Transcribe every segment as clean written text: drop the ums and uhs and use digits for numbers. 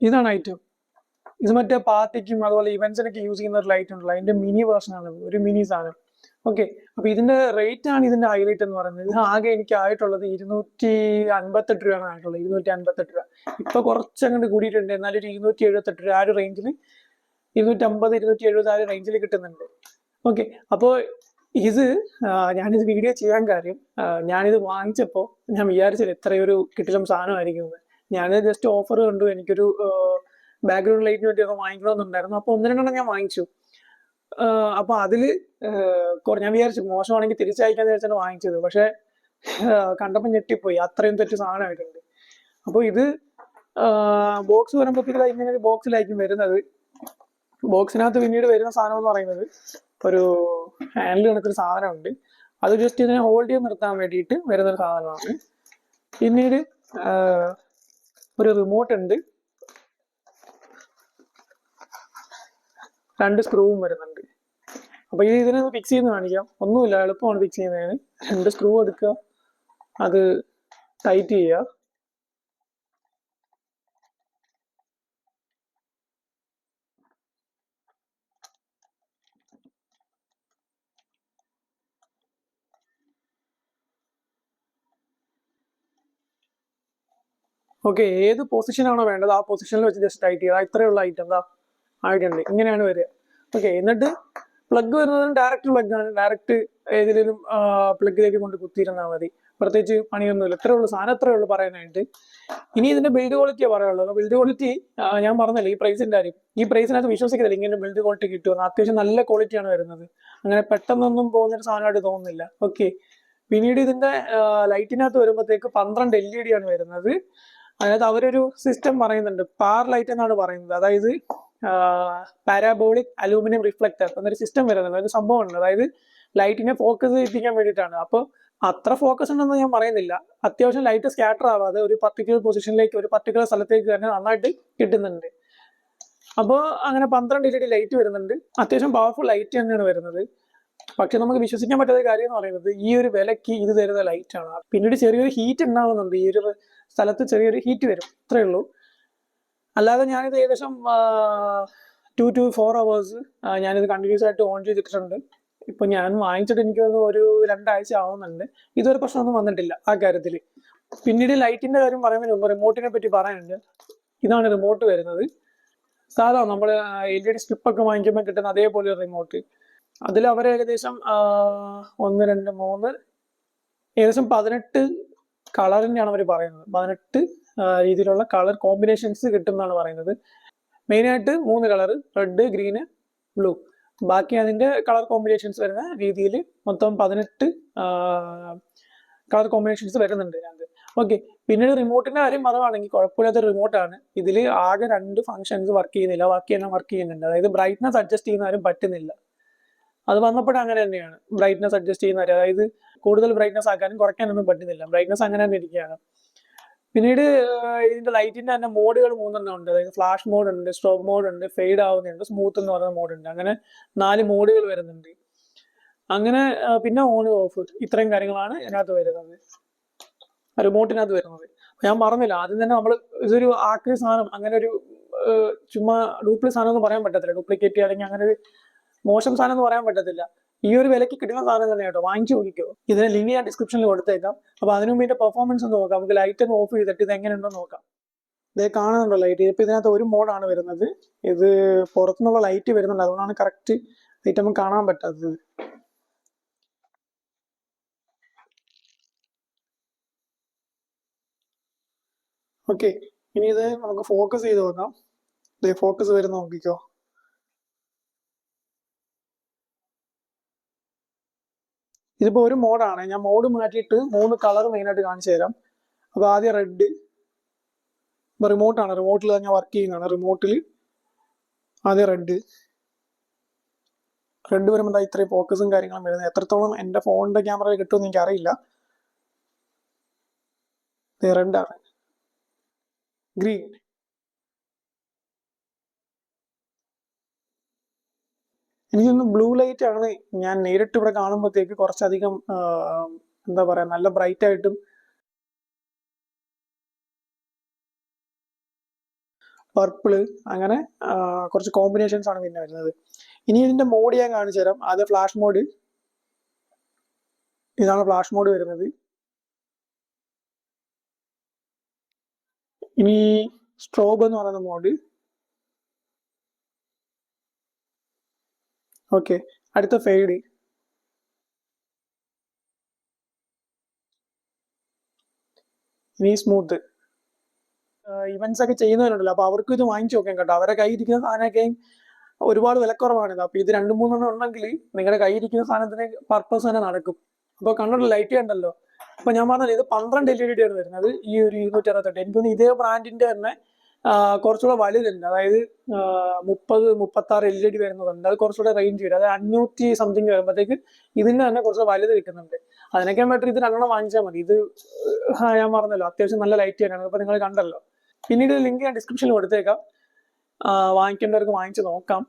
ഇതാണ് ഐറ്റം. ഇത് മറ്റേ പാർട്ടിക്കും അതുപോലെ ഇവന്റ്സിനൊക്കെ യൂസ് ചെയ്യുന്ന ഒരു ലൈറ്റ് ഉണ്ടല്ലോ, അതിന്റെ മിനി വേർഷൻ ആണ്, ഒരു മിനി സാധനം. ഓക്കെ, അപ്പൊ ഇതിന്റെ റേറ്റ് ആണ് ഇതിന്റെ ഹൈലൈറ്റ് എന്ന് പറയുന്നത്. ഇത് ആകെ എനിക്ക് ആയിട്ടുള്ളത് 258 രൂപയാണ് ആയിട്ടുള്ളത്. 258 രൂപ. ഇപ്പൊ കുറച്ചങ്ങോട്ട് കൂടിയിട്ടുണ്ട്, എന്നാലും ഒരു 278 രൂപ ആ ഒരു റേഞ്ചിൽ, 250 270 ആ ഒരു റേഞ്ചിൽ കിട്ടുന്നുണ്ട്. ഓക്കെ, അപ്പോൾ ഇത് ഞാനിത് വീഡിയോ ചെയ്യാൻ കാര്യം, ഞാനിത് വാങ്ങിച്ചപ്പോൾ ഞാൻ വിചാരിച്ചത് എത്രയൊരു കിട്ടിലും സാധനമായിരിക്കും. ഞാൻ ജസ്റ്റ് ഓഫർ കണ്ടു, എനിക്കൊരു ബാക്ക്ഗ്രൗണ്ട് ലൈറ്റിന് വേണ്ടി വാങ്ങിക്കണമെന്നുണ്ടായിരുന്നു. അപ്പൊ ഒന്ന് രണ്ടെണ്ണം ഞാൻ വാങ്ങിച്ചു. അപ്പൊ അതില് ഞാൻ വിചാരിച്ചു മോശമാണെങ്കിൽ തിരിച്ചയക്കാന്ന് വിചാരിച്ചാണ് വാങ്ങിച്ചത്. പക്ഷെ കണ്ടപ്പോൾ ഞെട്ടിപ്പോയി, അത്രയും തെറ്റ് സാധനമായിട്ടുണ്ട്. അപ്പൊ ഇത് ബോക്സ് വരുമ്പോഴത്തേക്ക് ഇങ്ങനെ ഒരു ബോക്സിലായിരിക്കും വരുന്നത്. ബോക്സിനകത്ത് പിന്നീട് വരുന്ന സാധനം എന്ന് പറയുന്നത് ഒരു ഹാൻഡിൽ കണക്കൊരു സാധനമുണ്ട്. അത് ജസ്റ്റ് ഇതിനെ ഹോൾഡ് ചെയ്ത് നിർത്താൻ വേണ്ടിയിട്ട് വരുന്നൊരു സാധനമാണ്. പിന്നീട് ഒരു റിമോട്ട് ഉണ്ട്, 2 സ്ക്രൂവും വരുന്നുണ്ട്. അപ്പൊ ഇതിനെ ഫിക്സ് ചെയ്യുന്ന കാണിക്കാം. ഒന്നുമില്ല, എളുപ്പമാണ് ഫിക്സ് ചെയ്യുന്നതിന്. 2 സ്ക്രൂ എടുക്കുക, അത് ടൈറ്റ് ചെയ്യുക. ഓക്കെ, ഏത് പൊസിഷനാണോ വേണ്ടത് ആ പൊസിഷനിൽ വെച്ച് ജസ്റ്റ് ടൈറ്റ് ചെയ്യുക. ഇത്രയുള്ള ഐറ്റം എന്താ ആയിട്ടുണ്ട്. ഇങ്ങനെയാണ് വരിക. ഓക്കെ, എന്നിട്ട് പ്ലഗ് വരുന്നത് ഡയറക്റ്റ് പ്ലഗ് ആണ്. ഡയറക്റ്റ് ഏതെങ്കിലും പ്ലഗിലേക്ക് കൊണ്ട് കുത്തിയിരുന്നാൽ മതി. പ്രത്യേകിച്ച് പണിയൊന്നുമില്ല. ഇത്രേ ഉള്ളൂ സാധനം, ഇത്രേ ഉള്ളൂ പറയാനായിട്ട്. ഇനി ഇതിന്റെ ബിൽഡ് ക്വാളിറ്റിയാണ് പറയാനുള്ളത്. ബിൽഡ് ക്വാളിറ്റി ഞാൻ പറഞ്ഞല്ലോ, ഈ പ്രൈസിന്റെ കാര്യം. ഈ പ്രൈസിനകത്ത് വിശ്വസിക്കുന്നില്ല ഇങ്ങനെ ബിൽഡ് ക്വാളിറ്റി കിട്ടുമെന്ന്. അത്യാവശ്യം നല്ല ക്വാളിറ്റിയാണ് വരുന്നത്. അങ്ങനെ പെട്ടെന്നൊന്നും പോകുന്നൊരു സാധനമായിട്ട് തോന്നുന്നില്ല. ഓക്കെ, പിന്നീട് ഇതിന്റെ ലൈറ്റിനകത്ത് വരുമ്പോഴത്തേക്ക് 12 LED ആണ് വരുന്നത്. അതായത് അവരൊരു സിസ്റ്റം പറയുന്നുണ്ട്, പാർ ലൈറ്റ് എന്നാണ് പറയുന്നത്. അതായത് പാരാബോളിക് അലൂമിനിയം റിഫ്ലക്ടർ എന്നൊരു സിസ്റ്റം വരുന്നുണ്ട്, ഒരു സംഭവമുണ്ട്. അതായത് ലൈറ്റിനെ ഫോക്കസ് ചെയ്യിപ്പിക്കാൻ വേണ്ടിയിട്ടാണ്. അപ്പോൾ അത്ര ഫോക്കസ് ഉണ്ടെന്ന് ഞാൻ പറയുന്നില്ല. അത്യാവശ്യം ലൈറ്റ് സ്കാറ്റർ ആവാതെ ഒരു പർട്ടിക്കുലർ പൊസിഷനിലേക്ക്, ഒരു പർട്ടിക്കുലർ സ്ഥലത്തേക്ക് തന്നെ നന്നായിട്ട് കിട്ടുന്നുണ്ട്. അപ്പോൾ അങ്ങനെ 12 LED ലൈറ്റ് വരുന്നുണ്ട്. അത്യാവശ്യം പവർഫുൾ ലൈറ്റ് തന്നെയാണ് വരുന്നത്. പക്ഷെ നമുക്ക് വിശ്വസിക്കാൻ പറ്റാത്ത കാര്യം എന്ന് പറയുന്നത് ഈ ഒരു വിലക്ക് ഇത് തരുന്ന ലൈറ്റ് ആണ്. പിന്നീട് ചെറിയൊരു ഹീറ്റ് ഉണ്ടാവുന്നുണ്ട്, ഈ ഒരു സ്ഥലത്ത് ചെറിയൊരു ഹീറ്റ് വരും, അത്രേ ഉള്ളൂ. അല്ലാതെ ഞാനിത് ഏകദേശം 2 to 4 hours ഞാനിത് കണ്ടിന്യൂസ് ആയിട്ട് ഓൺ ചെയ്തിട്ടുണ്ട്. ഇപ്പൊ ഞാൻ വാങ്ങിച്ചിട്ട് എനിക്ക് ഒരു 2 ആഴ്ച ആവുന്നുണ്ട്. ഇതൊരു പ്രശ്നമൊന്നും വന്നിട്ടില്ല ആ കാര്യത്തിൽ. പിന്നീട് ലൈറ്റിന്റെ കാര്യം പറയുന്നതിന് മുമ്പ് റിമോട്ടിനെ പറ്റി പറയാനുണ്ട്. ഇതാണ് റിമോട്ട് വരുന്നത്. സാധാ നമ്മൾ LED സ്ട്രിപ്പൊക്കെ വാങ്ങിക്കുമ്പോൾ കിട്ടുന്ന അതേപോലെ ഒരു റിമോട്ട്. അതിൽ അവർ ഏകദേശം 1 2 3 ഏകദേശം 18 കളറിൻ്റെയാണ് അവർ പറയുന്നത്. 18 രീതിയിലുള്ള കളർ കോമ്പിനേഷൻസ് കിട്ടും എന്നാണ് പറയുന്നത്. മെയിനായിട്ട് 3 കളർ, റെഡ്, ഗ്രീന്, ബ്ലൂ. ബാക്കി അതിൻ്റെ കളർ കോമ്പിനേഷൻസ് വരുന്ന രീതിയിൽ മൊത്തം 18 കളർ കോമ്പിനേഷൻസ് വരുന്നുണ്ട് അതിനകത്ത്. ഓക്കെ, പിന്നീട് റിമോട്ടിന്റെ കാര്യം പറയുവാണെങ്കിൽ കുഴപ്പമില്ലാത്ത റിമോട്ടാണ്. ഇതിൽ ആകെ 2 ഫംഗ്ഷൻസ് വർക്ക് ചെയ്യുന്നില്ല, ബാക്കിയെല്ലാം വർക്ക് ചെയ്യുന്നുണ്ട്. അതായത് ബ്രൈറ്റ്നസ് അഡ്ജസ്റ്റ് ചെയ്യുന്നവരും പറ്റുന്നില്ല. അത് വന്നപ്പോഴും അങ്ങനെ തന്നെയാണ്. ബ്രൈറ്റ്നസ് അഡ്ജസ്റ്റ് ചെയ്യുന്നവർ, അതായത് കൂടുതൽ ബ്രൈറ്റ്നസ് ആക്കാനും കുറയ്ക്കാനൊന്നും പറ്റുന്നില്ല. ബ്രൈറ്റ്നസ് അങ്ങനെ തന്നെ ഇരിക്കുകയാണ്. പിന്നീട് ഇതിന്റെ ലൈറ്റിന്റെ തന്നെ മോഡുകൾ 3 ഉണ്ട്. അതായത് ഫ്ലാഷ് മോഡ് ഉണ്ട്, സ്ട്രോബ് മോഡ് ഉണ്ട്, ഫെയ്ഡ് ആവുന്നുണ്ട്, സ്മൂത്ത് എന്ന് പറയുന്ന മോഡ് ഉണ്ട്. അങ്ങനെ 4 മോഡുകൾ വരുന്നുണ്ട്. അങ്ങനെ പിന്നെ ഓൺ ഓഫ്, ഇത്രയും കാര്യങ്ങളാണ് ഇതിനകത്ത് വരുന്നത്, റിമോട്ടിനകത്ത് വരുന്നത്. ഞാൻ പറഞ്ഞില്ല ആദ്യം തന്നെ, നമ്മൾ ഇതൊരു ആക്രി സാധനം, അങ്ങനെ ഒരു ചുമ്മാ ഡ്യൂപ്ലിക്കേറ്റ് സാധനം എന്ന് പറയാൻ പറ്റത്തില്ല. ഡ്യൂപ്ലിക്കേറ്റ് അല്ലെങ്കിൽ അങ്ങനെ ഒരു മോശം സാധനം എന്ന് പറയാൻ പറ്റത്തില്ല. ഈ ഒരു വിലക്ക് കിട്ടുന്ന സാധനം തന്നെ കേട്ടോ, വാങ്ങിച്ചു നോക്കിക്കോ. ഇതിന് ലിങ്ക് ഞാൻ ഡിസ്ക്രിപ്ഷനിൽ കൊടുത്തേക്കാം. അപ്പൊ അതിനു മുമ്പ് ഇതിന്റെ പെർഫോമൻസ് ഒന്ന് നോക്കാം. നമുക്ക് ലൈറ്റ് ഒന്ന് ഓഫ് ചെയ്തിട്ട് ഇത് എങ്ങനെയുണ്ടോ നോക്കാം. ഇത് കാണുന്നുണ്ടോ ലൈറ്റ്? ഇപ്പൊ ഇതിനകത്ത് ഒരു മോഡാണ് വരുന്നത്. ഇത് പുറത്തുനിന്നുള്ള ലൈറ്റ് വരുന്നുണ്ട്, അതുകൊണ്ടാണ് കറക്റ്റ് ലൈറ്റ് നമുക്ക് കാണാൻ പറ്റാത്തത്. ഓക്കെ, ഇനി ഇത് നമുക്ക് ഫോക്കസ് ചെയ്ത് നോക്കാം. ഇത് ഫോക്കസ് വരുന്ന നോക്കിക്കോ. ഇതിപ്പോ ഒരു മോഡാണ്. ഞാൻ മോഡ് മാറ്റിയിട്ട് 3 കളർ മെയിനായിട്ട് കാണിച്ചു തരാം. അപ്പൊ ആദ്യം റെഡ്. ഇപ്പൊ റിമോട്ടാണ്, റിമോട്ടിൽ ഞാൻ വർക്ക് ചെയ്യുന്നതാണ്. റിമോട്ടിൽ ആദ്യം റെഡ് വരുമ്പോൾ ഇത്രയും ഫോക്കസും കാര്യങ്ങളും വരുന്നത്. എത്രത്തോളം എൻ്റെ ഫോണിന്റെ ക്യാമറയിൽ കിട്ടുമെന്ന് എനിക്ക് അറിയില്ല. റെഡാണ്. ഗ്രീൻ. എനിക്കൊന്ന് ബ്ലൂ ലൈറ്റ് ആണ് ഞാൻ നേരിട്ട് ഇവിടെ കാണുമ്പോഴത്തേക്ക് കുറച്ചധികം എന്താ പറയാ, നല്ല ബ്രൈറ്റ് ആയിട്ടും പർപ്പിള്, അങ്ങനെ കുറച്ച് കോമ്പിനേഷൻസ് ആണ് പിന്നെ വരുന്നത്. ഇനി ഇതിന്റെ മോഡ് ഞാൻ കാണിച്ചു തരാം. ആദ്യം ഫ്ലാഷ് മോഡ്. ഇതാണ് ഫ്ലാഷ് മോഡ് വരുന്നത്. ഇനി സ്ട്രോബ് എന്ന് പറയുന്ന മോഡ്. ഓക്കെ, അടുത്ത ഫെയ്ഡ്. ഇനി സ്മൂത്ത്. ഇവന്റ്സ് ഒക്കെ ചെയ്യുന്നവരുണ്ടല്ലോ, അപ്പൊ അവർക്ക് ഇത് വാങ്ങിച്ചു നോക്കാം കേട്ടോ. അവരെ കയ്യിരിക്കുന്ന സാധനമൊക്കെയും ഒരുപാട് വിലക്കുറവാണിത്. അപ്പൊ ഇത് 2-3 ഉണ്ടെങ്കിൽ നിങ്ങളുടെ കയ്യിരിക്കുന്ന സാധനത്തിന് പർപ്പസ് തന്നെ നടക്കും. അപ്പൊ കണ്ടല്ലോ, ലൈറ്റ് കണ്ടല്ലോ. അപ്പൊ ഞാൻ പറഞ്ഞത് ഇത് 12 LED ആണ് വരുന്നത്, ഈ ഒരു 268. എനിക്കൊന്ന് ഇതേ ബ്രാൻഡിന്റെ തന്നെ കുറച്ചുകൂടെ വലുതുണ്ട്, അതായത് 30-36 LED വരുന്നതുണ്ട്. അത് കുറച്ചുകൂടെ റേഞ്ച് വരും, അത് 500 സംതിങ് വരുമ്പോഴത്തേക്ക് ഇതിന്റെ തന്നെ കുറച്ച് വലുത് കിട്ടുന്നുണ്ട്. അതിനൊക്കെ ബെറ്റർ ഇത് 2 വാങ്ങിച്ചാൽ മതി. ഇത് ഞാൻ പറഞ്ഞല്ലോ, അത്യാവശ്യം നല്ല ലൈറ്റ് തന്നെയാണ്. അപ്പൊ നിങ്ങൾ കണ്ടല്ലോ. പിന്നീട് ലിങ്ക് ഞാൻ ഡിസ്ക്രിപ്ഷനിൽ കൊടുത്തേക്കാം, വാങ്ങിക്കേണ്ടവർക്ക് വാങ്ങിച്ച് നോക്കാം.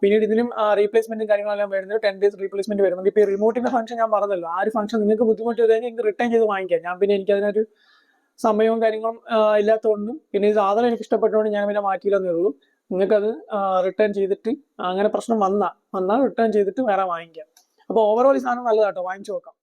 പിന്നീട് ഇതിനും റീപ്ലേസ്മെന്റും കാര്യങ്ങളെല്ലാം വരുന്നത് 10 days റീപ്ലേസ്മെന്റ് വരുന്നുണ്ട്. ഇപ്പൊ റിമോട്ടിന്റെ ഫംഗ്ഷൻ ഞാൻ പറഞ്ഞല്ലോ, ആ ഒരു ഫംഗ്ഷൻ നിങ്ങൾക്ക് ബുദ്ധിമുട്ട് കഴിഞ്ഞാൽ നിങ്ങൾക്ക് റിട്ടേൺ ചെയ്ത് വാങ്ങിക്കാം. ഞാൻ പിന്നെ എനിക്ക് അതിനൊരു സമയവും കാര്യങ്ങളും ഇല്ലാത്തതുകൊണ്ടും പിന്നെ ഈ സാധനം എനിക്ക് ഇഷ്ടപ്പെട്ടുകൊണ്ട് ഞാൻ പിന്നെ മാറ്റിയില്ലെന്നേ ഉള്ളൂ. നിങ്ങൾക്കത് റിട്ടേൺ ചെയ്തിട്ട് അങ്ങനെ പ്രശ്നം വന്നാൽ റിട്ടേൺ ചെയ്തിട്ട് വേറെ വാങ്ങിക്കാം. അപ്പോൾ ഓവറോൾ ഈ സാധനം നല്ലതാട്ടോ, വാങ്ങിച്ചു നോക്കാം.